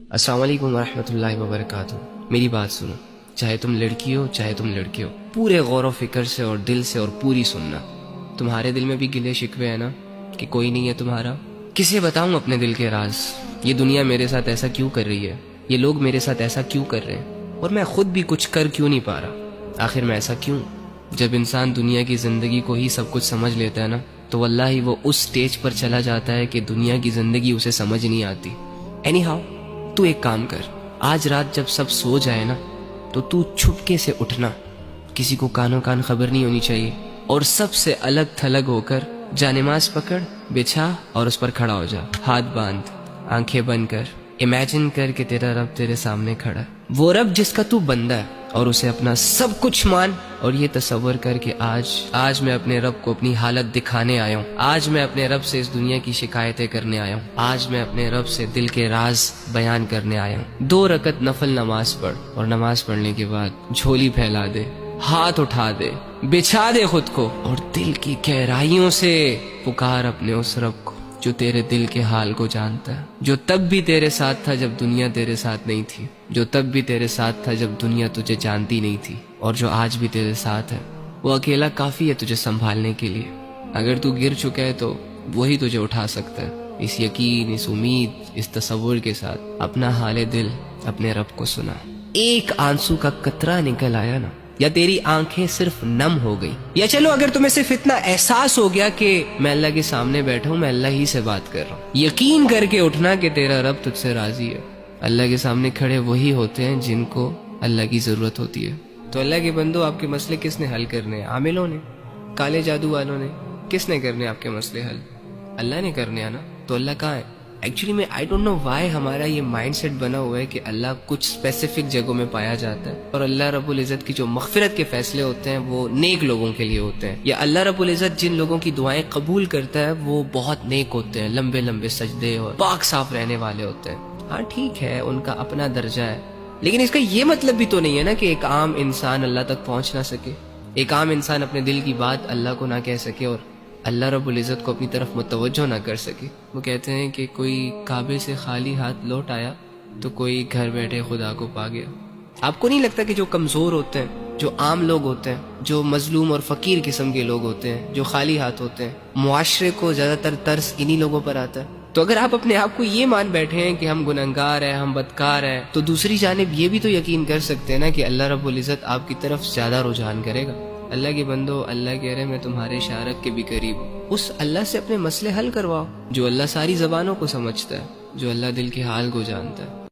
السلام علیکم ورحمۃ اللہ وبرکاتہ۔ میری بات سنو، چاہے تم لڑکی ہو چاہے تم لڑکے ہو، پورے غور و فکر سے اور دل سے اور پوری سننا۔ تمہارے دل میں بھی گلے شکوے ہیں نا کہ کوئی نہیں ہے تمہارا؟ کسے بتاؤں اپنے دل کے راز؟ یہ دنیا میرے ساتھ ایسا کیوں کر رہی ہے؟ یہ لوگ میرے ساتھ ایسا کیوں کر رہے ہیں؟ اور میں خود بھی کچھ کر کیوں نہیں پا رہا؟ آخر میں ایسا کیوں؟ جب انسان دنیا کی زندگی کو ہی سب کچھ سمجھ لیتا ہے نا، تو واللہ ہی وہ اس سٹیج پر چلا جاتا ہے کہ دنیا کی زندگی اسے سمجھ نہیں آتی۔ اینی ہاؤ، تو ایک کام کر، آج رات جب سب سو جائے نا تو چھپکے سے اٹھنا، کسی کو کانوں کان خبر نہیں ہونی چاہیے، اور سب سے الگ تھلگ ہو کر جانماز پکڑ، بچھا اور اس پر کھڑا ہو جا، ہاتھ باندھ، آنکھیں بند کر، امیجن کر کہ تیرا رب تیرے سامنے کھڑا ہے، وہ رب جس کا تو بندہ ہے، اور اسے اپنا سب کچھ مان، اور یہ تصور کر کہ آج میں اپنے رب کو اپنی حالت دکھانے آیا ہوں، آج میں اپنے رب سے اس دنیا کی شکایتیں کرنے آیا ہوں، آج میں اپنے رب سے دل کے راز بیان کرنے آیا ہوں۔ 2 رکعت نفل نماز پڑھ، اور نماز پڑھنے کے بعد جھولی پھیلا دے، ہاتھ اٹھا دے، بچھا دے خود کو، اور دل کی گہرائیوں سے پکار اپنے اس رب کو جو تیرے دل کے حال کو جانتا ہے، جو تب بھی تیرے ساتھ تھا جب دنیا تیرے ساتھ نہیں تھی، جو تب بھی تیرے ساتھ تھا جب دنیا تجھے جانتی نہیں تھی، اور جو آج بھی تیرے ساتھ ہے۔ وہ اکیلا کافی ہے تجھے سنبھالنے کے لیے۔ اگر تو گر چکا ہے تو وہی تجھے اٹھا سکتا ہے۔ اس یقین، اس امید، اس تصور کے ساتھ اپنا حال دل اپنے رب کو سنا۔ ایک آنسو کا قطرہ نکل آیا نا، یا تیری آنکھیں صرف نم ہو گئی، یا چلو اگر تمہیں صرف اتنا احساس ہو گیا کہ میں اللہ کے سامنے بیٹھا ہوں، میں اللہ ہی سے بات کر رہا ہوں، یقین کر کے اٹھنا کہ تیرا رب تجھ سے راضی ہے۔ اللہ کے سامنے کھڑے وہی ہوتے ہیں جن کو اللہ کی ضرورت ہوتی ہے۔ تو اللہ کے بندو، آپ کے مسئلے کس نے حل کرنے ہیں؟ عاملوں نے؟ کالے جادو والوں نے؟ کس نے کرنے آپ کے مسئلے حل؟ اللہ نے کرنے ہیں نا۔ تو اللہ کہاں ہے؟ ایکچولی میں آئی ڈونٹ نو وائی ہمارا یہ مائنڈ سیٹ بنا ہوا ہے کہ اللہ کچھ اسپیسیفک جگہوں میں پایا جاتا ہے، اور اللہ رب العزت کی جو مغفرت کے فیصلے ہوتے ہیں وہ نیک لوگوں کے لیے ہوتے ہیں، یا اللہ رب العزت جن لوگوں کی دعائیں قبول کرتا ہے وہ بہت نیک ہوتے ہیں، لمبے لمبے سجدے اور پاک صاف رہنے والے ہوتے ہیں۔ ہاں ٹھیک ہے، ان کا اپنا درجہ ہے، لیکن اس کا یہ مطلب بھی تو نہیں ہے نا کہ ایک عام انسان اللہ تک پہنچ نہ سکے، ایک عام انسان اپنے دل کی بات اللہ کو نہ کہہ سکے، اور اللہ رب العزت کو اپنی طرف متوجہ نہ کر سکے۔ وہ کہتے ہیں کہ کوئی کعبے سے خالی ہاتھ لوٹ آیا تو کوئی گھر بیٹھے خدا کو پا گیا۔ آپ کو نہیں لگتا کہ جو کمزور ہوتے ہیں، جو عام لوگ ہوتے ہیں، جو مظلوم اور فقیر قسم کے لوگ ہوتے ہیں، جو خالی ہاتھ ہوتے ہیں، معاشرے کو زیادہ تر ترس انہی لوگوں پر آتا ہے؟ تو اگر آپ اپنے آپ کو یہ مان بیٹھے ہیں کہ ہم گنہگار ہیں، ہم بدکار ہیں، تو دوسری جانب یہ بھی تو یقین کر سکتے ہیں نا کہ اللہ رب العزت آپ کی طرف زیادہ رجحان کرے گا۔ اللہ کے بندو، اللہ کہہ رہے میں تمہارے شارک کے بھی قریب ہوں۔ اس اللہ سے اپنے مسئلے حل کرواؤ، جو اللہ ساری زبانوں کو سمجھتا ہے، جو اللہ دل کے حال کو جانتا ہے۔